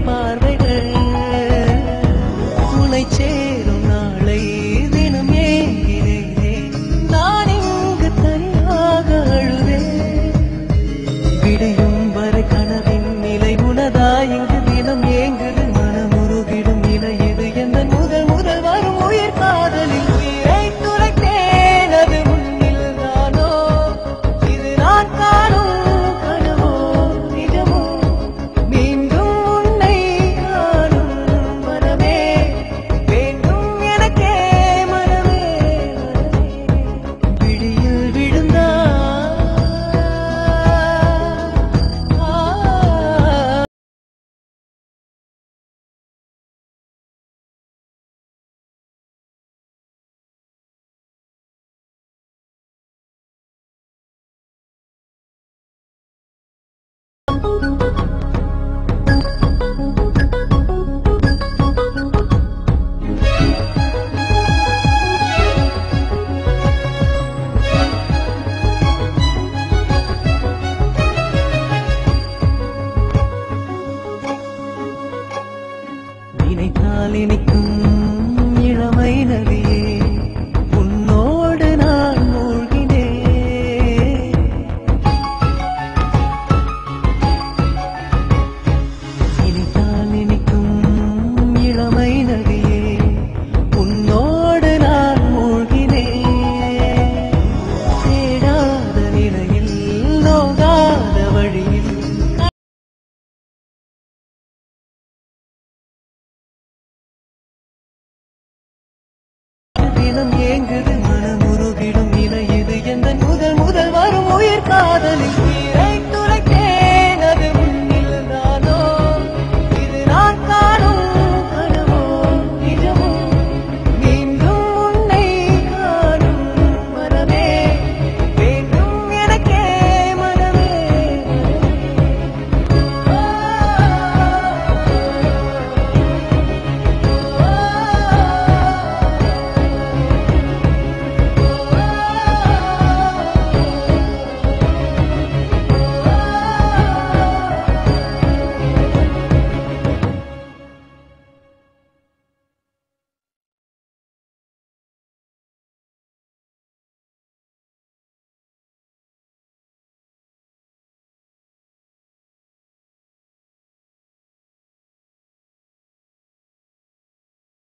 பார்வைகள் உனை சேரும் நாளை தினம் ஏங்கினேனே நான் இங்கு தனியாக அழுதேன் விடையும் வரை கனவின் நிலை உனதா இங்கு தினம் ஏங்குது மனமுருகிடும் நிலை இது எந்த முதல் முதல் வரும் உயிர் காதலில் உயிரை துளைத்தேன் அது முன்னில் தானோ இது நான் காணும் கனவோ நிஜமோ மீண்டும் உன்னை காணும் மனமே வேண்டும் எனக்கே மனமே விழியில் விழுந்தா நினைத்தால்